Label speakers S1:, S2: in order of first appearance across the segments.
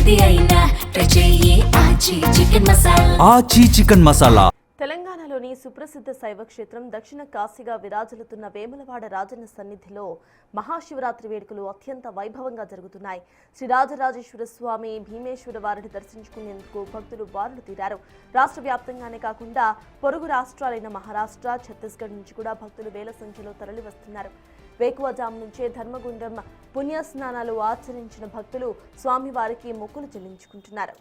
S1: ఏది అయినా ట్రై చెయ్యి ఆచి చికెన్ మసాలా.
S2: ఆచి చికెన్ మసాలా.
S3: తెలంగాణలోని సుప్రసిద్ధ శైవ క్షేత్రం దక్షిణ కాశీగా విరాజిల్లుతున్న వేములవాడ రాజన్న సన్నిధిలో మహాశివరాత్రి వేడుకలు అత్యంత వైభవంగా జరుగుతున్నాయి. శ్రీ రాజరాజేశ్వర స్వామి భీమేశ్వర వారిని దర్శించుకునేందుకు భక్తులు బారులు తీరారు. రాష్ట్ర వ్యాప్తంగానే కాకుండా పొరుగు రాష్ట్రాలైన మహారాష్ట్ర, ఛత్తీస్గఢ్ నుంచి కూడా భక్తులు వేల సంఖ్యలో తరలివస్తున్నారు. వేకువజాము నుంచే ధర్మగుండం పుణ్యస్నానాలు ఆచరించిన భక్తులు స్వామివారికి మొక్కులు చెల్లించుకుంటున్నారు.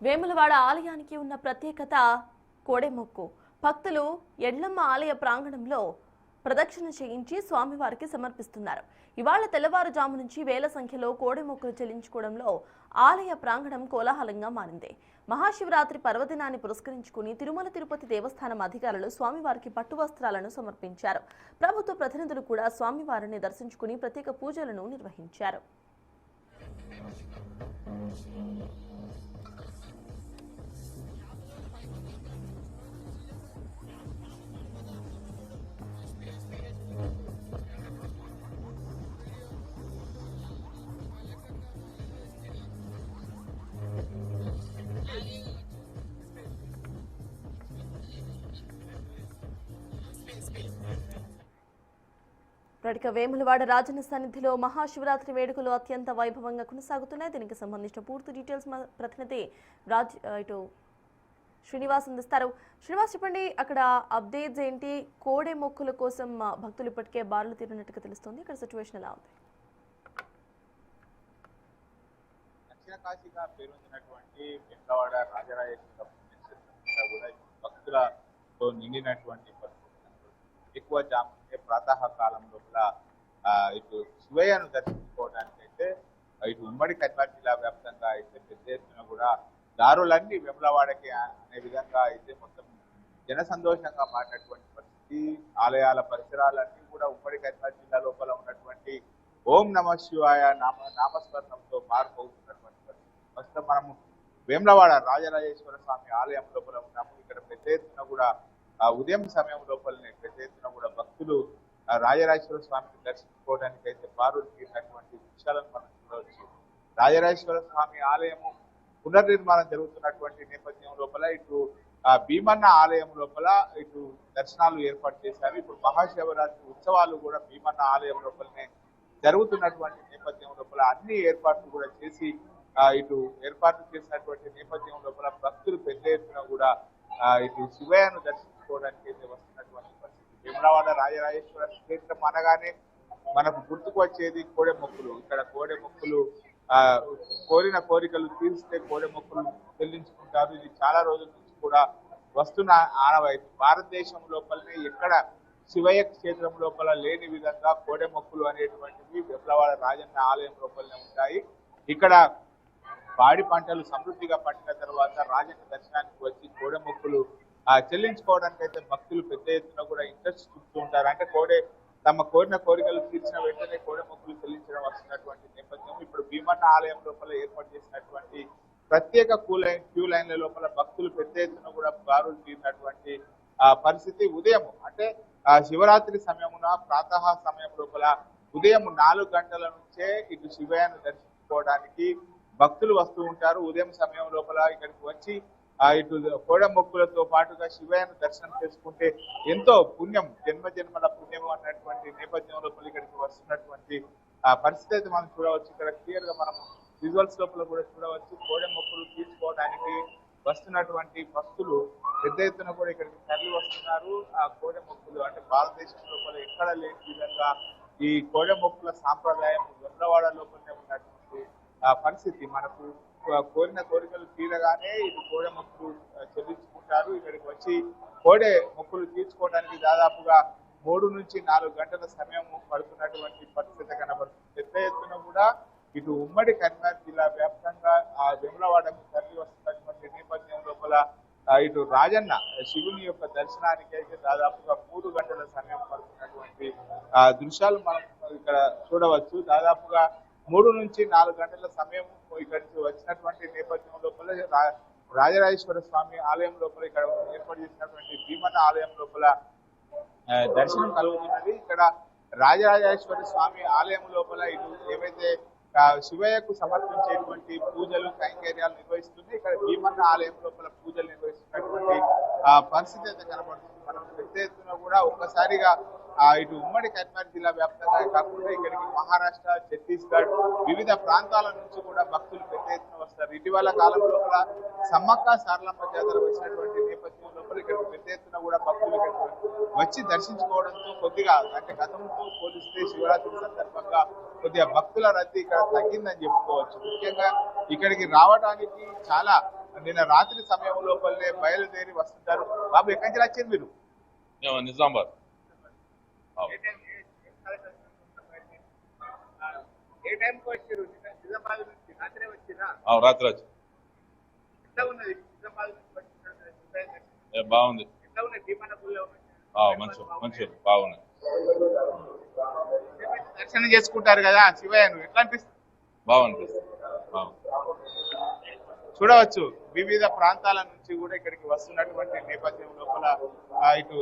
S3: వేములవాడ ఆలయానికి ఉన్న ప్రత్యేకత కోడెమొక్కు. భక్తులు ఎడ్లమ్మ ఆలయ ప్రాంగణంలో ప్రదక్షిణ చేయించి స్వామివారికి సమర్పిస్తున్నారు. ఇవాళ తెల్లవారుజాము నుంచి వేల సంఖ్యలో కోడెమొక్కులు చెల్లించుకోవడంలో ఆలయ ప్రాంగణం కోలాహలంగా మారింది. మహాశివరాత్రి పర్వదినాన్ని పురస్కరించుకుని తిరుమల తిరుపతి దేవస్థానం అధికారులు స్వామివారికి పట్టు వస్త్రాలను సమర్పించారు. ప్రభుత్వ ప్రతినిధులు కూడా స్వామివారిని దర్శించుకుని ప్రత్యేక పూజలను నిర్వహించారు. ఇక వేములవాడ రాజన్న సన్నిధిలో మహాశివరాత్రి వేడుకలు అత్యంత వైభవంగా కొనసాగుతున్నాయి. దీనికి సంబంధించిన పూర్తి డీటెయిల్స్ మా ప్రతినిధి శ్రీనివాస్ అందిస్తారు. శ్రీనివాస్, చెప్పండి, అక్కడ అప్డేట్స్ ఏంటి? కోడె మొక్కుల కోసం భక్తులు ఇప్పటికే బారులు తీరినట్టుగా తెలుస్తుంది. ఇక్కడ సిచ్యువేషన్ ఎలా ఉంది?
S4: దక్షిణ కాశీగా పేరొందినటువంటి వేములవాడ రాజరాజేశ్వర కూడా భక్తులతో నిండినటువంటి ఎక్కువ జాము ప్రాతः కాలం లోపల ఇటు శివయ్యను దర్శించుకోవడానికి అయితే ఇటు ఉమ్మడి కర్నూలు జిల్లా వ్యాప్తంగా అయితే పెద్ద ఎత్తున కూడా దారులన్నీ వేములవాడకి అనే విధంగా అయితే మొత్తం జన సంతోషంగా మారినటువంటి పరిస్థితి. ఆలయాల పరిసరాలన్నీ కూడా ఉమ్మడి కర్నూలు జిల్లా లోపల ఉన్నటువంటి ఓం నమ శివాయ నామస్మరణంతో మారిపోతున్నటువంటి పరిస్థితి. ప్రస్తుతం మనము వేములవాడ రాజరాజేశ్వర స్వామి ఆలయం లోపల ఉన్నాము. ఇక్కడ పెద్ద ఎత్తున కూడా ఉదయం సమయం లోపలనే పెద్ద ఎత్తున కూడా భక్తులు రాజరాజేశ్వర స్వామిని దర్శించుకోవడానికి అయితే బారులు తీరినటువంటి విషయాలను మనం చూడవచ్చు. రాజరాజేశ్వర స్వామి ఆలయము పునర్నిర్మాణం జరుగుతున్నటువంటి నేపథ్యం లోపల ఇటు భీమన్న ఆలయం లోపల ఇటు దర్శనాలు ఏర్పాటు చేశారు. ఇప్పుడు మహాశివరాత్రి ఉత్సవాలు కూడా భీమన్న ఆలయం లోపలనే జరుగుతున్నటువంటి నేపథ్యం లోపల అన్ని ఏర్పాట్లు కూడా చేసి ఇటు ఏర్పాట్లు చేసినటువంటి నేపథ్యం లోపల భక్తులు పెద్ద ఎత్తున కూడా ఇటు శివయ్యను దర్శించుకోవడానికి అయితే వస్తున్నటువంటి పరిస్థితి. వేములవాడ రాజరాజేశ్వర క్షేత్రం అనగానే మనకు గుర్తుకు వచ్చేది కోడె మొక్కులు. ఇక్కడ కోడె మొక్కులు కోరిన కోరికలు తీరిస్తే కోడె మొక్కులు చెల్లించుకుంటారు. ఇది చాలా రోజుల నుంచి కూడా వస్తున్న ఆనవాయితీ. భారతదేశం లోపలనే ఎక్కడ శివయ్య క్షేత్రం లోపల లేని విధంగా కోడె మొక్కులు అనేటువంటివి వేములవాడ రాజన్న ఆలయం లోపలనే ఉంటాయి. ఇక్కడ పాడి పంటలు సమృద్ధిగా పండిన తర్వాత రాజన్న దర్శనానికి వచ్చి కోడె మొక్కులు చెల్లించుకోవడానికి అయితే భక్తులు పెద్ద ఎత్తున కూడా ఇంట్రెస్ట్ చూపుతూ ఉంటారు. అంటే తమ కోరిన కోరికలు తీర్చిన వెంటనే కోడె మొక్కులు చెల్లించడం వస్తున్నటువంటి నేపథ్యం. ఇప్పుడు భీమన్న ఆలయం లోపల ఏర్పాటు చేసినటువంటి ప్రత్యేక క్యూ లైన్ల లోపల భక్తులు పెద్ద ఎత్తున కూడా బారులు తీరినటువంటి పరిస్థితి. ఉదయం అంటే శివరాత్రి సమయమున ప్రాతः సమయం లోపల ఉదయం 4 గంటల నుంచే ఇటు శివయ్యను దర్శించుకోవడానికి భక్తులు వస్తూ ఉంటారు. ఉదయం సమయం లోపల ఇక్కడికి వచ్చి ఇటు కోడె మొక్కులతో పాటుగా శివయ్యను దర్శనం చేసుకుంటే ఎంతో పుణ్యం, జన్మల పుణ్యం అన్నటువంటి నేపథ్యం లోపల ఇక్కడికి వస్తున్నటువంటి పరిస్థితి అయితే మనం చూడవచ్చు. ఇక్కడ క్లియర్ గా మనం విజువల్స్ లోపల కూడా చూడవచ్చు. కోడె మొక్కులు తీసుకోవడానికి వస్తున్నటువంటి భక్తులు పెద్ద ఎత్తున కూడా ఇక్కడికి తరలి వస్తున్నారు. ఆ కోడె మొక్కులు అంటే భారతదేశం లోపల ఎక్కడ లేని విధంగా ఈ కోడె మొక్కుల సాంప్రదాయం వేములవాడ లోపలనే ఉన్నటువంటి పరిస్థితి. మనకు కోరిన కోరికలు తీరగానే ఇది కోడె మొక్కులు చెల్లించుకుంటారు. ఇక్కడికి వచ్చి కోడె మొక్కులు తీర్చుకోవడానికి దాదాపుగా 3 నుంచి 4 గంటల సమయం పడుతున్నటువంటి పరిస్థితి కనబడుతుంది. పెద్ద ఎత్తున కూడా ఇటు ఉమ్మడి కరీంనగర్ జిల్లా వ్యాప్తంగా ఆ వేములవాడకు తరలి వస్తున్నటువంటి నేపథ్యం లోపల ఇటు రాజన్న శివుని యొక్క దర్శనానికి అయితే దాదాపుగా 3 గంటల సమయం పడుతున్నటువంటి దృశ్యాలు మనం ఇక్కడ చూడవచ్చు. దాదాపుగా 3 నుంచి 4 గంటల సమయం ఇక్కడికి వచ్చినటువంటి నేపథ్యం లోపల రాజరాజేశ్వర స్వామి ఆలయం లోపల ఇక్కడ ఏర్పాటు చేసినటువంటి భీమన్న ఆలయం లోపల దర్శనం కలుగుతున్నది. ఇక్కడ రాజరాజేశ్వర స్వామి ఆలయం లోపల ఇటు ఏవైతే శివయ్యకు సమర్పించేటువంటి పూజలు కైంకర్యాలు నిర్వహిస్తుంది. ఇక్కడ భీమన్న ఆలయం లోపల పూజలు నిర్వహిస్తున్నటువంటి పరిస్థితి అయితే కనబడుతుంది. మనం పెద్ద ఎత్తున కూడా ఒక్కసారిగా ఇటు ఉమ్మడి కరీంనగర్ జిల్లా వ్యాప్తంగా కాకుండా ఇక్కడికి మహారాష్ట్ర, ఛత్తీస్గఢ్ వివిధ ప్రాంతాల నుంచి కూడా భక్తులు పెద్ద ఎత్తున వస్తారు. ఇటీవల కాలం లోపల సమ్మక్క సారలమ్మ జాతర వచ్చినటువంటి నేపథ్యం లోపల ఇక్కడికి పెద్ద ఎత్తున కూడా భక్తులు వచ్చి దర్శించుకోవడంతో కొద్దిగా అంటే గతంతో పోలిస్తే శివరాత్రి సందర్భంగా కొద్దిగా భక్తుల రద్దీ ఇక్కడ తగ్గిందని చెప్పుకోవచ్చు. ముఖ్యంగా ఇక్కడికి రావడానికి చాలా నిన్న రాత్రి సమయం లోపలనే బయలుదేరి వస్తుంటారు. బాబు ఎక్కడి నుంచి వచ్చారు మీరు?
S2: నిజామాబాద్.
S4: ఏ టైంకి వచ్చారు? నిజామాబాద్ నుంచి రాత్రి వచ్చిరా?
S2: రాత్రి వచ్చి.
S4: ఎట్లా ఉన్నది నిజామాబాద్ నుంచి వచ్చిన?
S2: బాగుంది.
S4: ఎట్లా ఉన్నది భీమన్న గుళ్ళో?
S2: మంచిగా బాగున్నాయి.
S4: దర్శనం చేసుకుంటారు కదా శివయ్యను, ఎట్లా అనిపిస్తుంది?
S2: బాగుంది.
S4: చూడవచ్చు వివిధ ప్రాంతాల నుంచి కూడా ఇక్కడికి వస్తున్నటువంటి నేపథ్యం లోపల ఇటు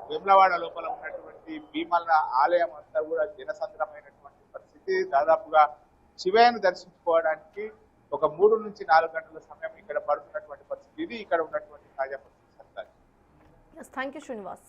S4: వేములవాడ లోపల ఉన్నటువంటి భీమన్న ఆలయం అంతా కూడా జనసంద్రమైనటువంటి పరిస్థితి. దాదాపుగా శివయ్యను దర్శించుకోవడానికి ఒక 3 నుంచి 4 గంటల సమయం ఇక్కడ పడుతున్నటువంటి పరిస్థితి. ఇది ఇక్కడ ఉన్నటువంటి తాజా పరిస్థితి.
S3: Thank you Srinivas.